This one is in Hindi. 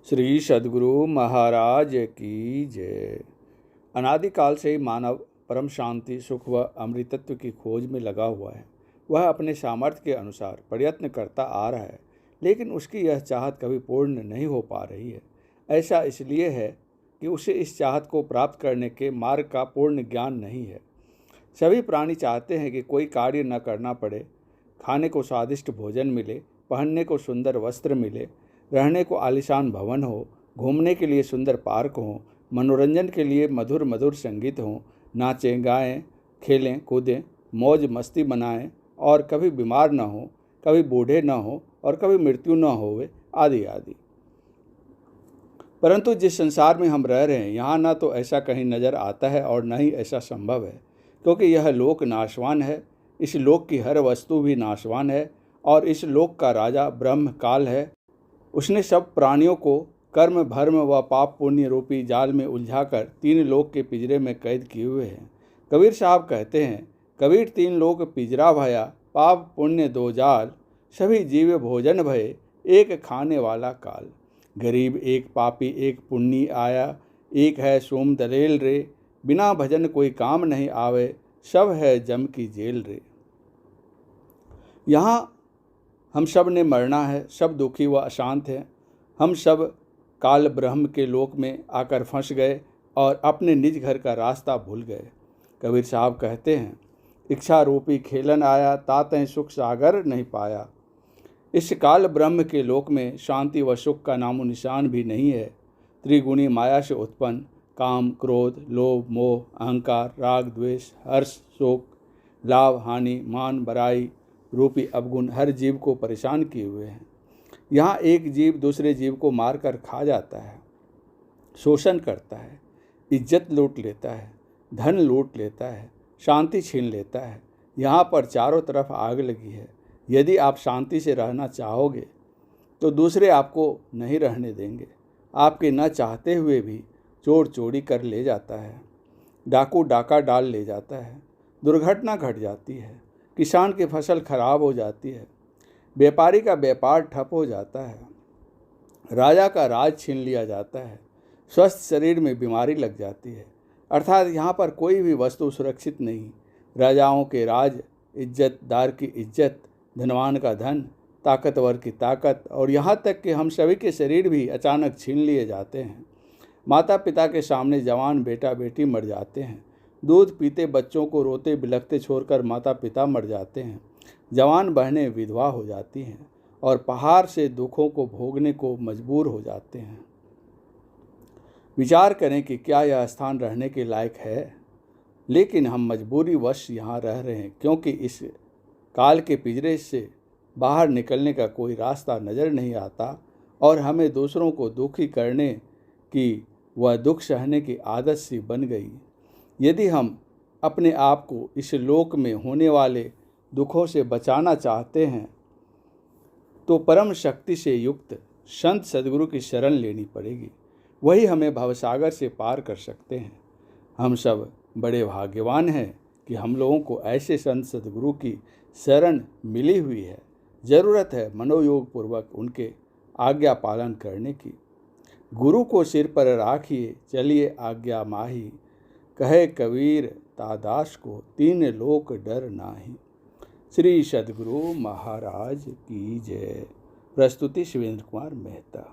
श्री सद्गुरु महाराज की जय। अनादिकाल से ही मानव परम शांति, सुख व अमृतत्व की खोज में लगा हुआ है। वह अपने सामर्थ्य के अनुसार प्रयत्न करता आ रहा है, लेकिन उसकी यह चाहत कभी पूर्ण नहीं हो पा रही है। ऐसा इसलिए है कि उसे इस चाहत को प्राप्त करने के मार्ग का पूर्ण ज्ञान नहीं है। सभी प्राणी चाहते हैं कि कोई कार्य न करना पड़े, खाने को स्वादिष्ट भोजन मिले, पहनने को सुंदर वस्त्र मिले, रहने को आलीशान भवन हो, घूमने के लिए सुंदर पार्क हो, मनोरंजन के लिए मधुर मधुर संगीत हो, नाचें गाएं, खेलें कूदें, मौज मस्ती मनाएं और कभी बीमार न हो, कभी बूढ़े न हो और कभी मृत्यु न होवे, आदि आदि। परंतु जिस संसार में हम रह रहे हैं, यहाँ न तो ऐसा कहीं नज़र आता है और न ही ऐसा संभव है, क्योंकि यह लोक नाशवान है। इस लोक की हर वस्तु भी नाशवान है और इस लोक का राजा ब्रह्म काल है। उसने सब प्राणियों को कर्म भर्म व पाप पुण्य रूपी जाल में उलझाकर तीन लोक के पिंजरे में कैद किए हुए हैं। कबीर साहब कहते हैं, कबीर तीन लोक पिंजरा भया, पाप पुण्य दो जाल, सभी जीव भोजन भये, एक खाने वाला काल। गरीब एक पापी एक पुण्य आया, एक है सोम दलेल रे, बिना भजन कोई काम नहीं आवे, सब है जम की जेल रे। यहाँ हम सब ने मरना है, सब दुखी व अशांत हैं। हम सब काल ब्रह्म के लोक में आकर फंस गए और अपने निज घर का रास्ता भूल गए। कबीर साहब कहते हैं, इच्छा रूपी खेलन आया, तातें सुख सागर नहीं पाया। इस काल ब्रह्म के लोक में शांति व सुख का नामो निशान भी नहीं है। त्रिगुणी माया से उत्पन्न काम, क्रोध, लोभ, मोह, अहंकार, राग, द्वेष, हर्ष, शोक, लाभ, हानि, मान, बड़ाई रूपी अवगुण हर जीव को परेशान किए हुए हैं। यहाँ एक जीव दूसरे जीव को मारकर खा जाता है, शोषण करता है, इज्जत लूट लेता है, धन लूट लेता है, शांति छीन लेता है। यहाँ पर चारों तरफ आग लगी है। यदि आप शांति से रहना चाहोगे तो दूसरे आपको नहीं रहने देंगे। आपके न चाहते हुए भी चोर चोरी कर ले जाता है, डाकू डाका डाल ले जाता है, दुर्घटना घट जाती है, किसान की फसल खराब हो जाती है, व्यापारी का व्यापार ठप हो जाता है, राजा का राज छीन लिया जाता है, स्वस्थ शरीर में बीमारी लग जाती है। अर्थात यहाँ पर कोई भी वस्तु सुरक्षित नहीं। राजाओं के राज, इज्जतदार की इज्जत, धनवान का धन, ताकतवर की ताकत और यहाँ तक कि हम सभी के शरीर भी अचानक छीन लिए जाते हैं। माता पिता के सामने जवान बेटा बेटी मर जाते हैं। दूध पीते बच्चों को रोते बिलखते छोड़कर माता पिता मर जाते हैं। जवान बहनें विधवा हो जाती हैं और पहाड़ से दुखों को भोगने को मजबूर हो जाते हैं। विचार करें कि क्या यह स्थान रहने के लायक है, लेकिन हम मजबूरी वश यहाँ रह रहे हैं, क्योंकि इस काल के पिंजरे से बाहर निकलने का कोई रास्ता नज़र नहीं आता और हमें दूसरों को दुखी करने की व दुख सहने की आदत सी बन गई। यदि हम अपने आप को इस लोक में होने वाले दुखों से बचाना चाहते हैं तो परम शक्ति से युक्त संत सद्गुरु की शरण लेनी पड़ेगी। वही हमें भवसागर से पार कर सकते हैं। हम सब बड़े भाग्यवान हैं कि हम लोगों को ऐसे संत सद्गुरु की शरण मिली हुई है। ज़रूरत है मनोयोग पूर्वक उनके आज्ञा पालन करने की। गुरु को सिर पर राखिए, चलिए आज्ञा माही, कहे कबीर तादास को, तीन लोक डर नाही। श्री सद्गुरु महाराज की जय। प्रस्तुति शिवेंद्र कुमार मेहता।